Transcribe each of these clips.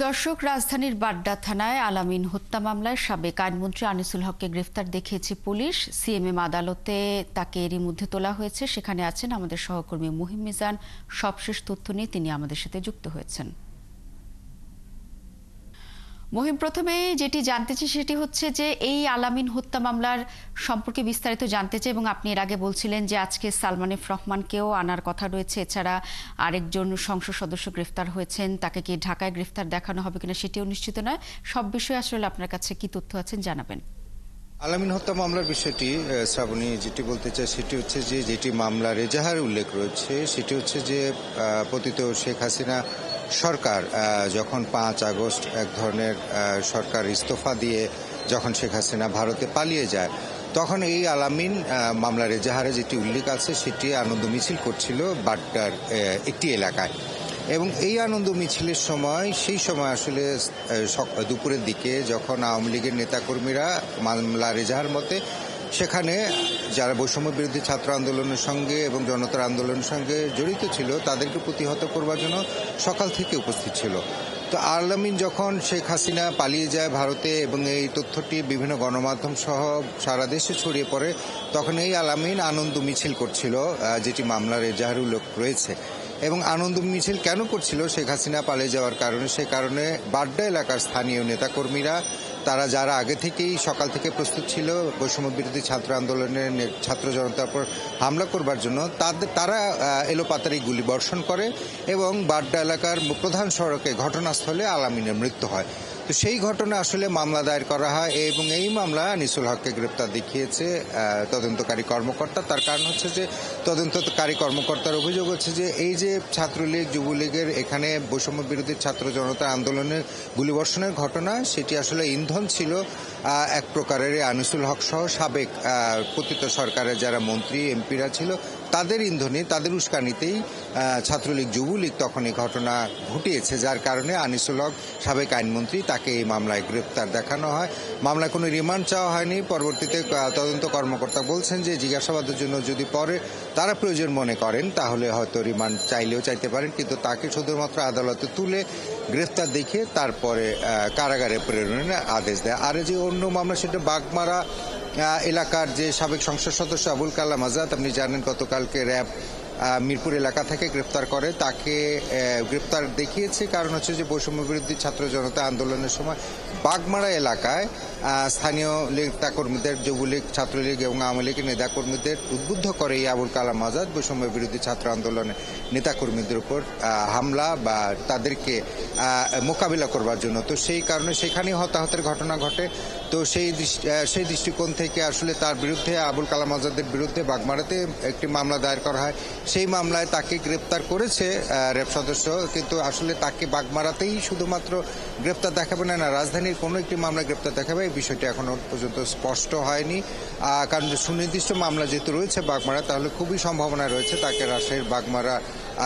দর্শক, রাজধানীর বাড্ডা থানায় আলামিন হত্যা মামলায় সাবেক আইনমন্ত্রী আনিসুল হককে গ্রেফতার দেখিয়েছে পুলিশ। সিএমএম আদালতে তাকে এরই মধ্যে তোলা হয়েছে। সেখানে আছেন আমাদের সহকর্মী মুহিম মিজান। সবশেষ তথ্য নিয়ে তিনি আমাদের সাথে যুক্ত হয়েছেন। মহিম, প্রথমে যেটি জানতে চাই সেটি হচ্ছে যে এই আলামিন হত্যা মামলার সম্পর্কে বিস্তারিত জানতে চাই, এবং আপনি এর আগে বলছিলেন যে আজকে সালমান এফ রহমানকেও আনার কথা রয়েছে। এছাড়া আরেকজন সংসদ সদস্য গ্রেফতার হয়েছেন, তাকে কি ঢাকায় গ্রেফতার দেখানো হবে কিনা সেটিও নিশ্চিত নয়। সব বিষয়ে আসলে আপনার কাছে কি তথ্য আছেন জানাবেন। আলামিন হত্যা মামলার বিষয়টি শ্রাবণী যেটি বলতে চাই সেটি হচ্ছে যে যেটি মামলার এজাহারে উল্লেখ রয়েছে সেটি হচ্ছে যে পতিত শেখ হাসিনা সরকার যখন 5 আগস্ট এক ধরনের সরকার ইস্তফা দিয়ে যখন শেখ হাসিনা ভারতে পালিয়ে যায়, তখন এই আলামিন মামলার এজাহারে যেটি উল্লেখ আছে সেটি আনন্দ মিছিল করছিল বাড্ডার একটি এলাকায়। এবং এই আনন্দ মিছিলের সময় সেই সময় আসলে দুপুরের দিকে যখন আওয়ামী লীগের নেতাকর্মীরা মামলার এজাহার মতে সেখানে যারা বৈষম্য বিরোধী ছাত্র আন্দোলনের সঙ্গে এবং জনতার আন্দোলনের সঙ্গে জড়িত ছিল তাদেরকে প্রতিহত করবার জন্য সকাল থেকে উপস্থিত ছিল। তো আলামিন যখন শেখ হাসিনা পালিয়ে যায় ভারতে এবং এই তথ্যটি বিভিন্ন গণমাধ্যম সহ সারা দেশে ছড়িয়ে পড়ে, তখন এই আলামিন আনন্দ মিছিল করছিল যেটি মামলার এজাহারে উল্লেখ রয়েছে। এবং আনন্দ মিছিল কেন করছিল? শেখ হাসিনা পালিয়ে যাওয়ার কারণে। সে কারণে বাড্ডা এলাকার স্থানীয় নেতাকর্মীরা তারা যারা আগে থেকেই সকাল থেকে প্রস্তুত ছিল বৈষম্য বিরোধী ছাত্র আন্দোলনের ছাত্র জনতার উপর হামলা করবার জন্য, তারা এলোপাতাড়ি গুলি বর্ষণ করে এবং বাড্ডা এলাকার প্রধান সড়কে ঘটনাস্থলে আলামিনের মৃত্যু হয়। তো সেই ঘটনা আসলে মামলা দায়ের করা হয় এবং এই মামলা আনিসুল হককে গ্রেপ্তার দেখিয়েছে তদন্তকারী কর্মকর্তা। তার কারণ হচ্ছে যে তদন্তকারী কর্মকর্তার অভিযোগ হচ্ছে যে এই যে ছাত্রলীগ যুবলীগের এখানে বৈষম্য বিরোধী ছাত্র জনতা আন্দোলনের গুলিবর্ষণের ঘটনা, সেটি আসলে ইন্ধন ছিল এক প্রকারের আনিসুল হক সহ সাবেক পতিত সরকারের যারা মন্ত্রী এমপিরা ছিল তাদের ইন্ধনে, তাদের উস্কানিতেই ছাত্রলীগ যুবলীগ তখন এই ঘটনা ঘটিয়েছে, যার কারণে আনিসুল হক সাবেক আইনমন্ত্রী তাকে এই মামলায় গ্রেপ্তার দেখানো হয়। মামলায় কোনো রিমান্ড চাওয়া হয়নি। পরবর্তীতে তদন্ত কর্মকর্তা বলছেন যে জিজ্ঞাসাবাদের জন্য যদি পরে তারা প্রয়োজন মনে করেন তাহলে হয়তো রিমান্ড চাইলেও চাইতে পারেন, কিন্তু তাকে শুধুমাত্র আদালতে তুলে গ্রেফতার দেখিয়ে তারপরে কারাগারে প্রেরণের আদেশ দেয়। আর যে অন্য মামলা সেটা বাগমারা এলাকার যে সাবেক সংসদ সদস্য আবুল কালাম আজাদ, আপনি জানেন গতকালকে র্যাব মিরপুর এলাকা থেকে গ্রেফতার করে। তাকে গ্রেফতার দেখিয়েছে কারণ হচ্ছে যে বৈষম্য বিরোধী ছাত্র জনতা আন্দোলনের সময় বাগমারা এলাকায় স্থানীয় নেতাকর্মীদের, যুবলীগ, ছাত্রলীগ এবং আওয়ামী লীগের নেতাকর্মীদের উদ্বুদ্ধ করে এই আবুল কালাম আজাদ বৈষম্য বিরোধী ছাত্র আন্দোলনের নেতাকর্মীদের উপর হামলা বা তাদেরকে মোকাবিলা করবার জন্য। তো সেই কারণে সেখানেই হতাহতের ঘটনা ঘটে। তো সেই দৃষ্টিকোণ থেকে আসলে তার বিরুদ্ধে, আবুল কালাম আজাদের বিরুদ্ধে বাগমারাতে একটি মামলা দায়ের করা হয়। সেই মামলায় তাকে গ্রেপ্তার করেছে র্যাব সদস্য, কিন্তু আসলে তাকে বাগমারাতেই শুধুমাত্র গ্রেপ্তার দেখাবে না, রাজধানীর কোনো একটি মামলা গ্রেপ্তার দেখাবে, এই বিষয়টি এখনো পর্যন্ত স্পষ্ট হয়নি। কারণ সুনির্দিষ্ট মামলা যেহেতু রয়েছে বাগমারা, তাহলে খুবই সম্ভাবনা রয়েছে তাকে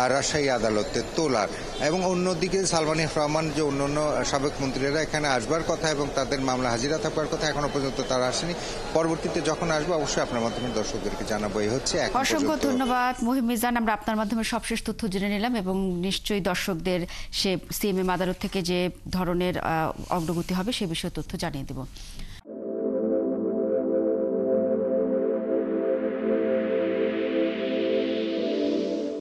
রাজশাহী আদালতে তোলার। এবং অন্যদিকে সালমান এফ রহমান যে অন্যান্য সাবেক মন্ত্রীরা এখানে আসবার কথা এবং তাদের মামলা হাজিরা থাকবার কথা, এখনো পর্যন্ত তারা আসেনি। পরবর্তীতে যখন আসবে অবশ্যই আপনার মাধ্যমে দর্শকদেরকে জানাবো। এই হচ্ছে। অসংখ্য ধন্যবাদ মুহিম মিজান। আমরা আপনার মাধ্যমে সবশেষ তথ্য জেনে নিলাম এবং নিশ্চয়ই দর্শকদের সে সিএমএম আদালত থেকে যে ধরনের অগ্রগতি হবে সে বিষয়ে তথ্য জানিয়ে দেব।